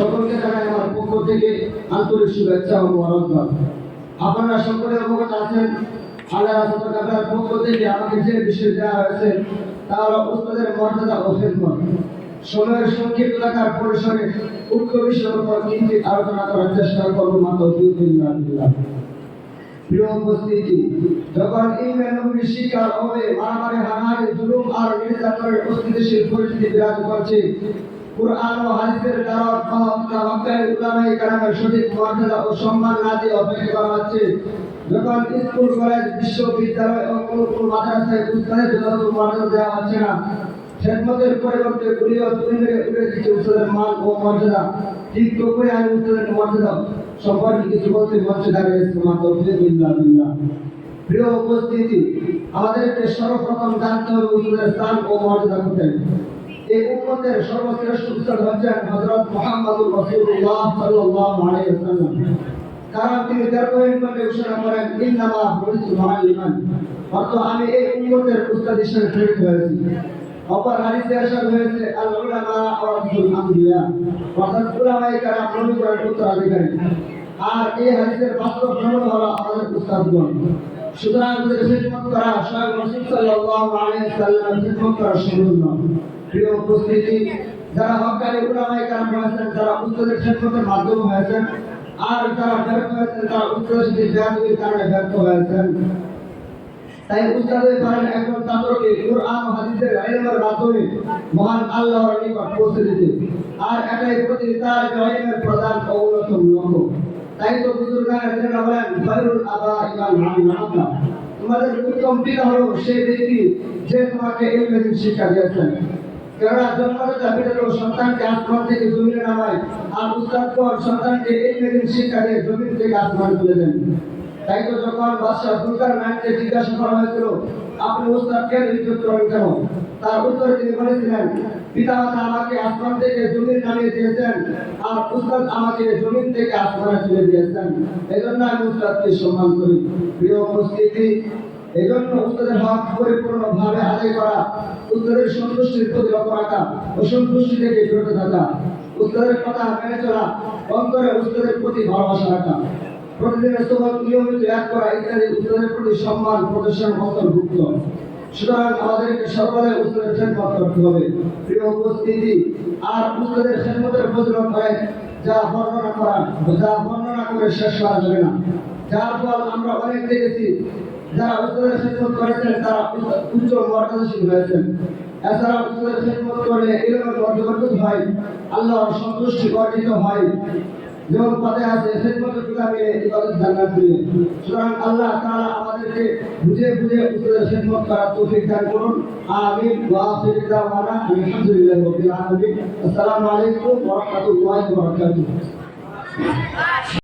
সকলকে জানাই আমার পক্ষ থেকে আন্তরিক শুভেচ্ছা ও মোবারকবাদ। আপনারা সকলে অবগত আছেন, আল্লাহ রাসূলের পক্ষ থেকে আমাকে যে বিষয় দেওয়া হয়েছে তা হলো উস্তাদের মর্যাদা ও খিদমত। সময়ের সংক্ষিপ্ততার পরিসরে উক্ত বিষয়ের উপর কিঞ্চিৎ আলোচনা করার চেষ্টা করব মাত্র 2-3 মিনিট। প্রিয় উপস্থিতি, যখন ইমাম নবীর শিকার হবে মারামারি, হানাহানি, জুলুম আর নির্যাতনের অস্থিতিশীল পরিস্থিতি বিরাজ করছে, কুরআন ও হাদিসের দাওয়াত হক্কানি উলামায়ে কেরামের সঠিক মর্যাদা ও সম্মান না দিয়ে অপেক্ষা করা হচ্ছে, যখন স্কুল, কলেজ, বিশ্ববিদ্যালয় ও কোন মাদ্রাসায় উস্তাদের যথাযথ মর্যাদা দেওয়া হচ্ছে না, খেদমতের পরিবর্তে গুলিও তুলে উড়ে দিচ্ছে উস্তাদের মান ও মর্যাদা, ঠিক তবুই আমি উস্তাদের মর্যাদা সম্পর্কে কিছু বলতে মঞ্চে দাঁড়িয়েছি মাত্র বিল্লাহ। প্রিয় উপস্থিতি, আমাদেরকে সর্বপ্রথম জানতে হবে উস্তাদের স্থান ও মর্যাদা কোথায়। এই উম্মতের সর্বশ্রেষ্ঠ উস্তাদ হচ্ছেন হযরত মুহাম্মদুর রাসূলুল্লাহ সাল্লাল্লাহু আলাইহি ওয়াসাল্লাম। কারণ তিনি দরবারে ঘোষণা করেন, ইন্নামা বুইতু মুআল্লিমান, অর্থাৎ আমি এই উম্মতের উস্তাদ হিসেবে প্রেরিত হয়েছি। অপর হাদিসে ইরশাদ হয়েছে, আল উলামা ওয়ারাসাতুল আমবিয়া, অর্থাৎ উলামায়ে কেরাম নবীর উত্তরাধিকারী। আর এই হাদিসের বাস্তব প্রমাণ হলো আমাদের উস্তাদগণ। সুতরাং আমাদের খিদমত করা স্বয়ং রাসূল সাল্লাল্লাহু আলাইহি ওয়াসাল্লামের খিদমত করা সম্পূর্ণ। প্রিয় উপস্থিতি, যারা হক্কানি উলামায়ে কেরাম হয়েছেন তারা উস্তাদের খিদমতের মাধ্যমে হয়েছেন, আর যারা ব্যর্থ হয়েছেন তারা উস্তাদের সাথে বেয়াদবির কারণে ব্যর্থ হয়েছেন। তাই উস্তাদের পারেন একজন ছাত্রকে কুরআন ও হাদিসের ইলমের মাধ্যমে মহান আল্লাহর নিকট পৌঁছে দিতে, আর এটাই প্রতিনিধিতার ইলমের প্রধান ও অন্যতম লক্ষ্য। তাই তো বুজুর্গানে যারা বলেন, খায়রুল আবাই ওয়াল মুআল্লিমাত, তোমাদের উত্তম পিতা হলো সেই ব্যক্তি যে তোমাকে ইলমের শিক্ষা দিয়েছেন। কেননা জন্মদাতা পিতা তো সন্তানকে আসমান থেকে জমিনে নামায়, আর উস্তাদগণ সন্তানকে ইলমের শিক্ষা দিয়ে জমিন থেকে আসমান তুলে দেন। তাই তো যখন বাদশাহ যুলকারনাইনকে জিজ্ঞাসা করা হয়েছিল, আপনি উস্তাদকে ইজ্জত করেন কেন, তার উত্তরে তিনি বলেছিলেন, পিতামাতা আমাকে আসমান থেকে জমিন নামিয়ে দিয়েছেন, আর উস্তাদ আমাকে জমিন থেকে আসমানে তুলে দিয়েছেন, এজন্য আমি উস্তাদকে সম্মান করি। প্রিয় উপস্থিতি, এজন্য উস্তাদের হক পরিপূর্ণভাবে আদায় করা, উস্তাদের সন্তুষ্টির প্রতি লক্ষ্য রাখা, অসন্তুষ্টি থেকে বিরত থাকা, উস্তাদের কথা মেনে চলা, অন্তরে উস্তাদের প্রতি ভালোবাসা রাখা, প্রতিদিনের সুবত নিয়মিত এক করা ইত্যাদি উস্তাদের প্রতি সম্মান প্রদর্শন অন্তর্ভুক্ত। সুতরাং আমাদেরকে সর্বদাই উস্তাদের খিদমত করতে হবে। প্রিয় উপস্থিতি, আর উস্তাদের খিদমতের ফজিলত হয় যা বর্ণনা করে শেষ করা যাবে না। যার ফল আমরা অনেক দেখেছি, যারা উস্তাদের খিদমত করেছেন তারা উচ্চ মর্যাদাশীল হয়েছেন। এছাড়া উস্তাদের খিদমত করলে ইলমের অর্জন হয়, আল্লাহর সন্তুষ্টি অর্জিত হয়। যেমন পদে আছে, খিদমতের পিতা মিলে ইবাদত জান্নাত মিলে। সুতরাং আল্লাহ তাআলা আমাদেরকে বুঝে বুঝে উস্তাদের খিদমত করার তৌফিক দান করুন। আমিন। ওয়া আখিরু দাওয়ানা আলহামদুলিল্লাহি রাব্বিল আলামিন। আসসালামু আলাইকুম ওয়া রাহমাতুল্লাহি ওয়া বারাকাতুহু।